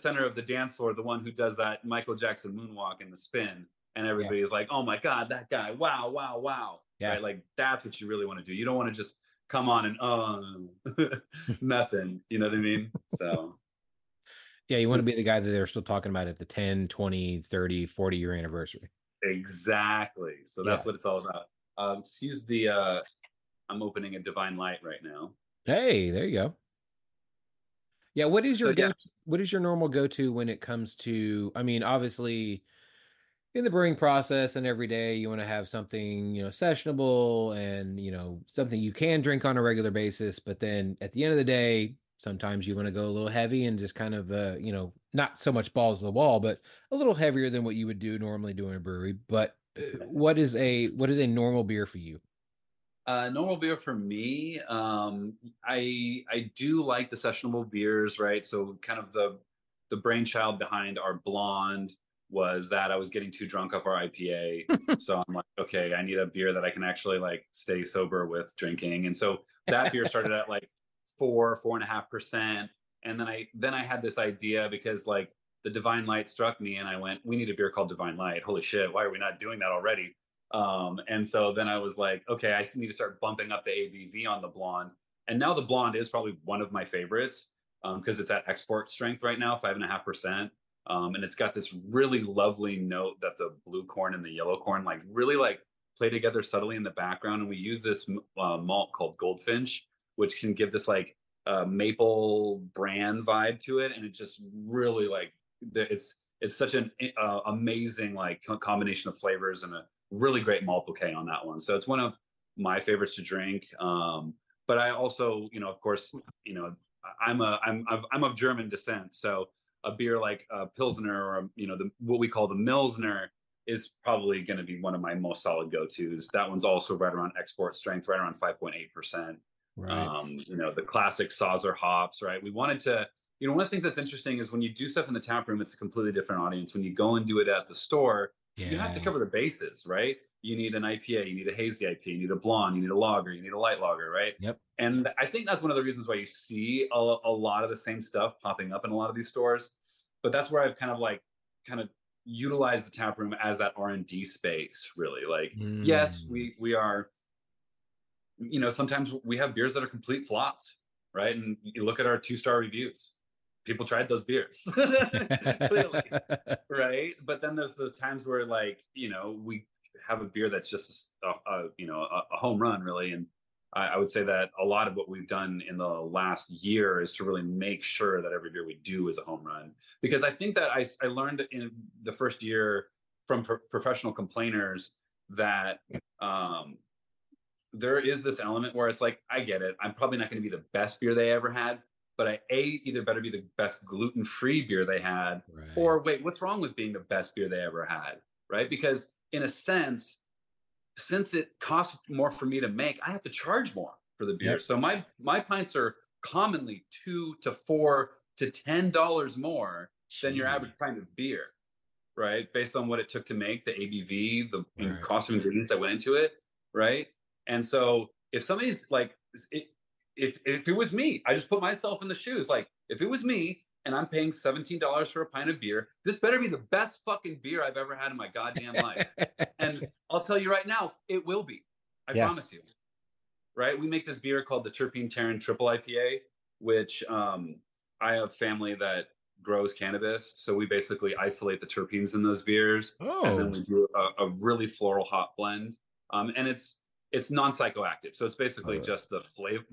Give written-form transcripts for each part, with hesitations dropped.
center of the dance floor, the one who does that Michael Jackson moonwalk and the spin, and Yeah. everybody is like, "Oh my God, that guy! Wow, wow, wow!" Yeah. Right? Like that's what you really want to do. You don't want to just come on and nothing. You know what I mean? So Yeah, you want to be the guy that they're still talking about at the 10, 20, 30, 40 year anniversary. exactly. So that's Yeah. what it's all about. Excuse the. I'm opening a Divine Light right now. Hey, there you go. Yeah, So yeah, what is your normal go-to when it comes to, I mean, obviously in the brewing process and every day you want to have something, sessionable and, something you can drink on a regular basis, but then at the end of the day, sometimes you want to go a little heavy and just kind of not so much balls to the wall, but a little heavier than what you would do normally doing a brewery. But what is a normal beer for you? normal beer for me. I do like the sessionable beers, right? So kind of the brainchild behind our blonde was that I was getting too drunk off our IPA. So I'm like, okay, I need a beer that I can actually like stay sober with drinking. And so that beer started at like 4.5%. And then I had this idea because like the Divine Light struck me and I went, we need a beer called Divine Light. Holy shit, why are we not doing that already? And so then I was like, okay, I need to start bumping up the ABV on the blonde. And now the blonde is probably one of my favorites because it's at export strength right now, 5.5%. And it's got this really lovely note that the blue corn and the yellow corn like really like play together subtly in the background. And we use this malt called Goldfinch, which can give this like maple bran vibe to it. And it just really like it's such an amazing like combination of flavors and a really great malt bouquet on that one. So it's one of my favorites to drink. But I also, of course, I'm of German descent, so a beer like a Pilsner or what we call the Milsner is probably going to be one of my most solid go-tos. That one's also right around export strength, right around 5.8%. Right. The classic Sauser hops, right? We wanted to, one of the things that's interesting is when you do stuff in the tap room, it's a completely different audience. When you go and do it at the store, you have to Yeah. cover the bases, right? You need an IPA, you need a hazy IPA, you need a blonde, you need a lager, you need a light lager, right? Yep. And I think that's one of the reasons why you see a lot of the same stuff popping up in a lot of these stores. But that's where I've kind of utilized the tap room as that R&D space, really. Like, yes, Mm. we are, sometimes we have beers that are complete flops, right? And you look at our 2-star reviews. People tried those beers, clearly, right? But then there's those times where like we have a beer that's just a home run really, and I would say that a lot of what we've done in the last year is to really make sure that every beer we do is a home run, because I think that I learned in the first year from professional complainers that there is this element where it's like, I get it, I'm probably not going to be the best beer they ever had, but I either better be the best gluten-free beer they had, Right. or wait, what's wrong with being the best beer they ever had, right? Because in a sense, since it costs more for me to make, I have to charge more for the beer. Yep. So my pints are commonly $2 to $4 to $10 more than your average Gee. pint of beer, right? Based on what it took to make, the ABV, the Right. cost of ingredients that went into it, right? And so if somebody's like, if it was me, I just put myself in the shoes. Like, if it was me and I'm paying $17 for a pint of beer, this better be the best fucking beer I've ever had in my goddamn life. And I'll tell you right now, it will be. I Yeah. promise you. Right? We make this beer called the Terpene Terran Triple IPA, which I have family that grows cannabis. So we basically isolate the terpenes in those beers, and then Oh. we do a really floral hop blend. And it's non-psychoactive. So it's All basically right. just the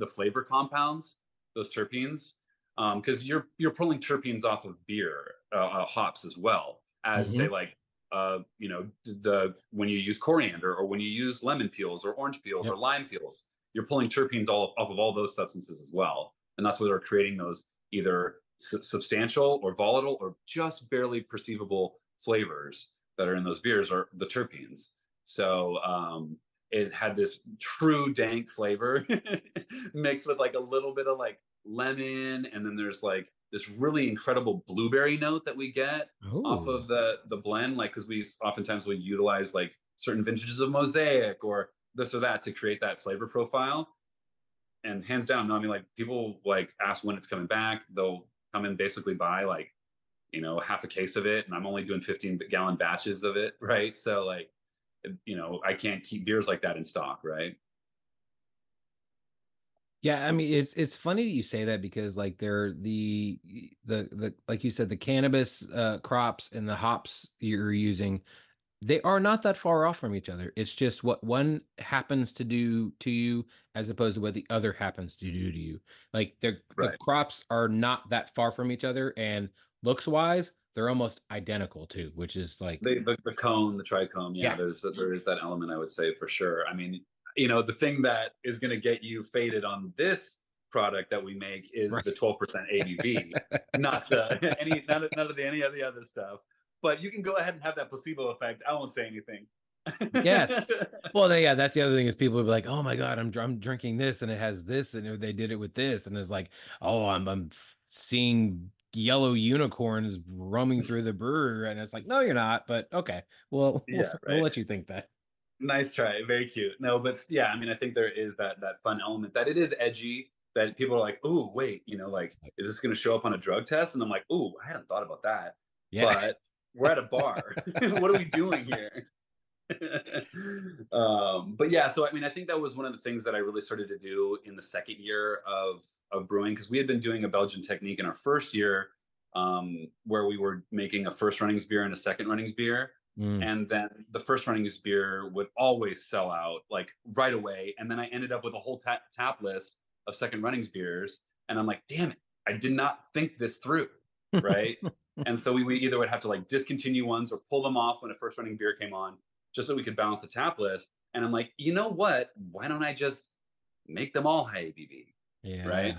flavor compounds, those terpenes, because you're pulling terpenes off of beer hops as well as say Hmm. like the when you use coriander or when you use lemon peels or orange peels or Yep. lime peels, you're pulling terpenes all off of all those substances as well, and that's why they're creating those either substantial or volatile or just barely perceivable flavors that are in those beers are the terpenes. So it had this true dank flavor mixed with like a little bit of like lemon, and then there's like this really incredible blueberry note that we get off Oh. of the blend, like because we oftentimes will utilize like certain vintages of Mosaic or this or that to create that flavor profile. And hands down, no, I mean like people like ask when it's coming back. They'll come and basically buy like half a case of it, and I'm only doing 15-gallon batches of it, right? So like, I can't keep beers like that in stock, right? Yeah, I mean it's funny that you say that because like they're the like you said, the cannabis crops and the hops you're using, they are not that far off from each other. It's just what one happens to do to you as opposed to what the other happens to do to you. Like the Right. crops are not that far from each other, and looks wise, they're almost identical too, which is like, The cone, the trichome, yeah, yeah, there is that element, I would say, for sure. I mean, the thing that is going to get you faded on this product that we make is the right. 12% ABV, not the any none of the any of the other stuff. But you can go ahead and have that placebo effect. I won't say anything. Yes. Well, yeah, that's the other thing is people will be like, "Oh my God, I'm drinking this and it has this and they did it with this," and it's like, "Oh, I'm seeing yellow unicorns roaming through the brewery," and it's like, "No, you're not." But okay, well, Yeah, we'll right. let you think that. Nice try. Very cute. No, but yeah, I mean, I think there is that fun element that it is edgy. That people are like, "Ooh, wait, like, is this going to show up on a drug test?" And I'm like, "Ooh, I hadn't thought about that." Yeah. But we're at a bar. What are we doing here? But yeah, so I mean, I think that was one of the things that I really started to do in the second year of brewing, because we had been doing a Belgian technique in our first year, where we were making a first runnings beer and a second runnings beer, Mm. and then the first runnings beer would always sell out like right away, and then I ended up with a whole tap list of second runnings beers, and I'm like, damn it, I did not think this through, right? And so we either would have to like discontinue ones or pull them off when a first running beer came on, just so we could balance the tap list. And I'm like, you know what? Why don't I just make them all high ABV, right? Yeah.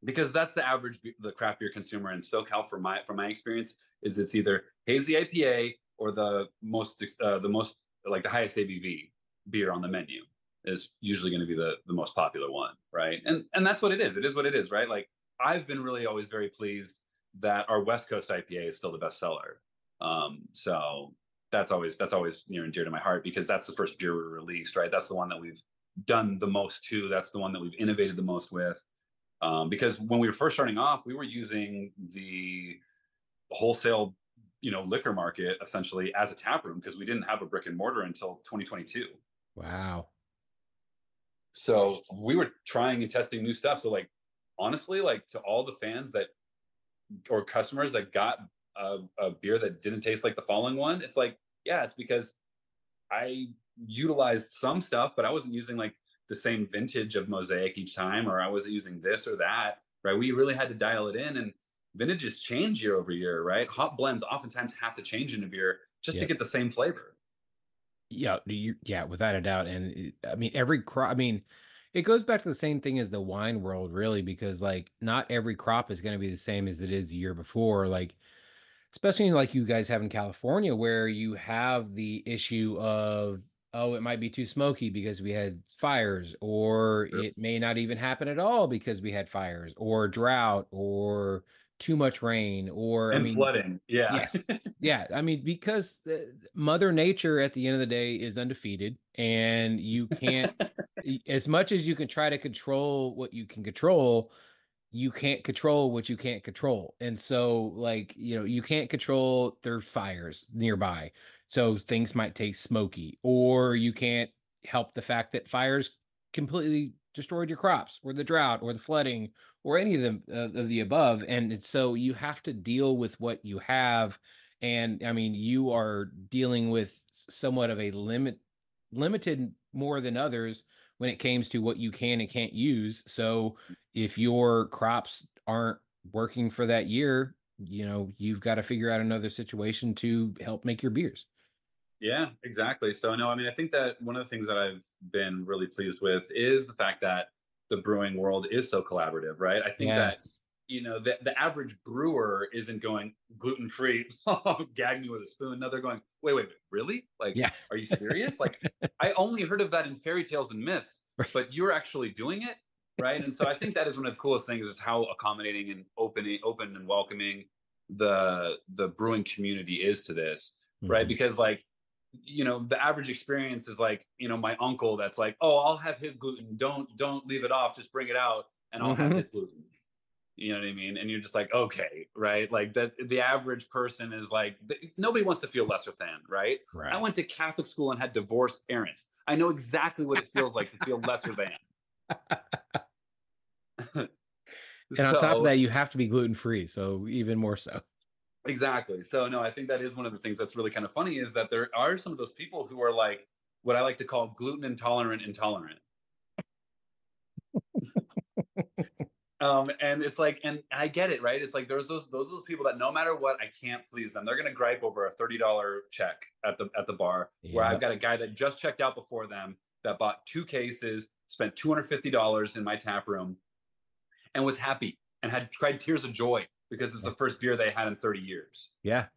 Because that's the average the craft beer consumer in SoCal, from my experience, is it's either hazy IPA or the most like the highest ABV beer on the menu is usually going to be the most popular one, right? And that's what it is. It is what it is, right? Like, I've been really always very pleased that our West Coast IPA is still the best seller. So that's always near and dear to my heart, because that's the first beer we released, right? That's the one that we've done the most to. That's the one that we've innovated the most with. Because when we were first starting off, we were using the wholesale, liquor market essentially as a tap room, because we didn't have a brick and mortar until 2022. Wow. So we were trying and testing new stuff. So like, honestly, like, to all the fans that or customers that got a beer that didn't taste like the following one, it's like, yeah, it's because I utilized some stuff, but I wasn't using like the same vintage of Mosaic each time, or I wasn't using this or that, right? We really had to dial it in, and vintages change year over year, right? Hop blends oftentimes have to change in a beer just to Yeah. get the same flavor. Yeah, yeah, without a doubt. And I mean, every crop, I mean, it goes back to the same thing as the wine world, really, because like not every crop is going to be the same as it is the year before. Like, especially like you guys have in California, where you have the issue of, oh, it might be too smoky because we had fires, or it may not even happen at all because we had fires, or drought, or too much rain, or I And mean, flooding, yeah. yes. Yeah. I mean, because Mother Nature at the end of the day is undefeated, and you can't, as much as you can try to control what you can control, you can't control what you can't control. And so, like, you can't control there's fires nearby. So things might taste smoky, or you can't help the fact that fires completely destroyed your crops, or the drought, or the flooding, or any of them of the above. And so you have to deal with what you have. And I mean, you are dealing with somewhat of a limited more than others when it comes to what you can and can't use. So if your crops aren't working for that year, you've got to figure out another situation to help make your beers. Yeah, exactly. So no, I mean, I think that one of the things that I've been really pleased with is the fact that the brewing world is so collaborative, right? I think that, Yes. the average brewer isn't going gluten free, oh, gag me with a spoon. No, they're going, wait, really? Like, Yeah. are you serious? Like, I only heard of that in fairy tales and myths, but you're actually doing it, right? And so I think that is one of the coolest things, is how accommodating and open and welcoming the brewing community is to this, right? Mhm. Because like, the average experience is like, my uncle that's like, oh, I'll have his gluten, don't leave it off, just bring it out and I'll have Mhm. his gluten. You know what I mean? And you're just like, okay, right? Like that, the average person is like, nobody wants to feel lesser than, right? I Right. went to Catholic school and had divorced parents. I know exactly what it feels like to feel lesser than. And on top of So that, you have to be gluten free, so even more so. exactly. So no, I think that is one of the things that's really kind of funny is that there are some of those people who are like what I like to call gluten intolerant. And it's like, and I get it, right? It's like there's those people that no matter what, I can't please them. They're gonna gripe over a $30 check at the bar where I've Yeah. got a guy that just checked out before them that bought 2 cases, spent $250 in my tap room, and was happy and had cried tears of joy because it's Yeah. the first beer they had in 30 years. Yeah.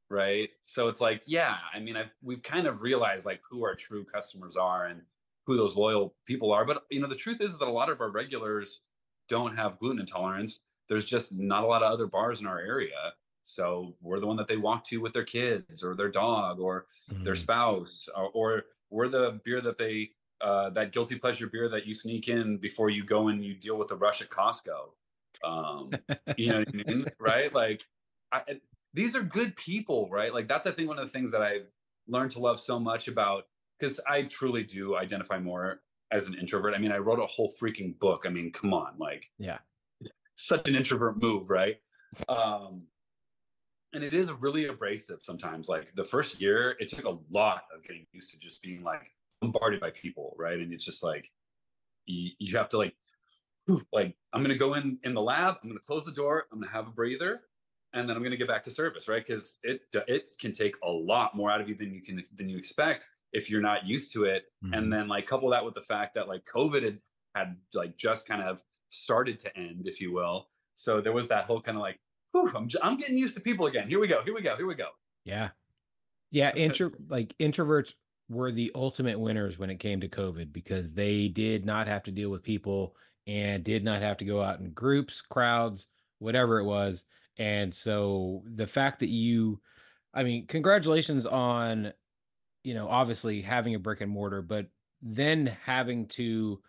Right. So it's like, yeah, I mean, we've kind of realized like who our true customers are and who those loyal people are. But the truth is that a lot of our regulars don't have gluten intolerance. There's just not a lot of other bars in our area. So we're the one that they walk to with their kids or their dog or their Mhm. spouse, or we're the beer that they that guilty pleasure beer that you sneak in before you go and you deal with the rush at Costco. You know what I mean? Right? Like I, these are good people, right? Like that's I think one of the things that I've learned to love so much about, because I truly do identify more as an introvert. I mean, I wrote a whole freaking book. I mean, come on, like Yeah. such an introvert move, right? Um, and it is really abrasive sometimes. Like the first year, it took a lot of getting used to just being like bombarded by people, right? And it's just like you have to like I'm going to go in the lab, I'm going to close the door, I'm going to have a breather, and then I'm going to get back to service, right? Because it can take a lot more out of you than you expect if you're not used to it. And Mhm. then like couple that with the fact that like COVID had like just kind of started to end, if you will. So there was that whole kind of like, whew, I'm getting used to people again. Here we go. Here we go. Here we go. Yeah. Yeah, introverts were the ultimate winners when it came to COVID because they did not have to deal with people and did not have to go out in groups, crowds, whatever it was. And so the fact that I mean, congratulations on, obviously having a brick and mortar, but then having to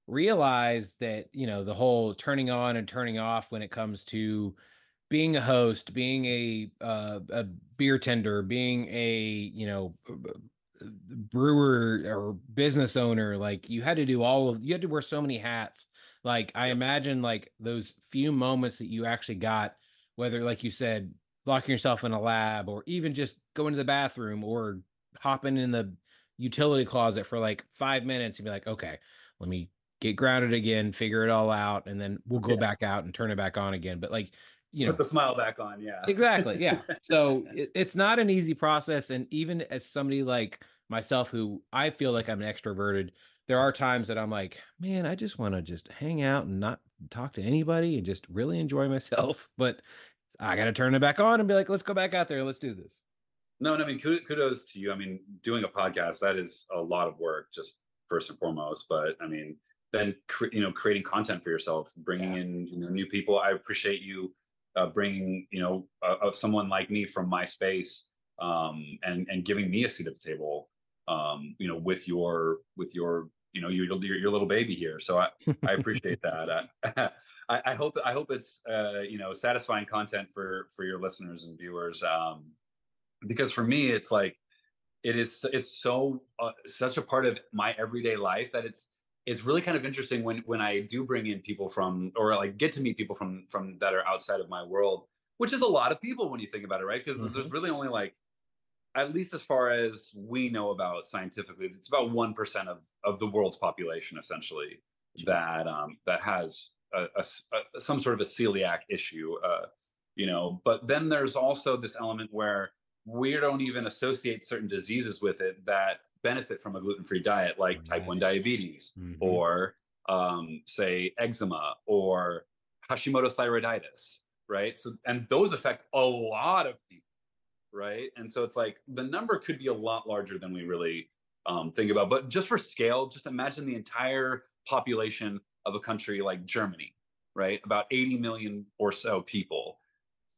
realize that, the whole turning on and turning off when it comes to being a host, being a beer tender, being a brewer or business owner, like you had to wear so many hats. Like I Yep. imagine like those few moments that you actually got, whether like you said, locking yourself in a lab or even just going to the bathroom or hopping in the utility closet for like 5 minutes and be like, okay, let me get grounded again, figure it all out, and then we'll go Yeah. back out and turn it back on again. But like, you Put know, the smile back on. Yeah. exactly. Yeah. So it's not an easy process. And even as somebody like myself, who I feel like I'm extroverted, there are times that I'm like, man, I just want to just hang out and not talk to anybody and just really enjoy myself. But I got to turn it back on and be like, let's go back out there. Let's do this. No, and I mean, kudos to you. I mean, doing a podcast, that is a lot of work, just first and foremost. But I mean, then creating content for yourself, bringing Yeah. in new people. I appreciate you bringing of someone like me from my space, and giving me a seat at the table. With your your little baby here. So I appreciate that. I hope it's satisfying content for your listeners and viewers. Because for me it's like it's so such a part of my everyday life that it's really kind of interesting when I do bring in people from, or like get to meet people from that are outside of my world, which is a lot of people when you think about it, right? Because Hmm. there's really only like, at least as far as we know about scientifically, it's about 1% of the world's population essentially that has some sort of a celiac issue. But then there's also this element where we don't even associate certain diseases with it that benefit from a gluten-free diet, like type 1 Right. diabetes, Hmm. or say eczema, or Hashimoto's thyroiditis, right? So, and those affect a lot of people, right? And so it's like the number could be a lot larger than we really think about. But just for scale, just imagine the entire population of a country like Germany, right? About 80 million or so people.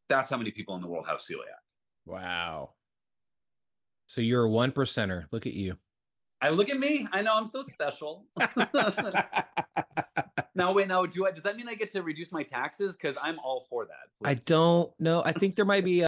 That's how many people in the world have celiac. Wow. So you're a one percenter. Look at you. I look at me. I know I'm so special. Now, wait, now, does that mean I get to reduce my taxes? Because I'm all for that, I please. don't know. I think there might be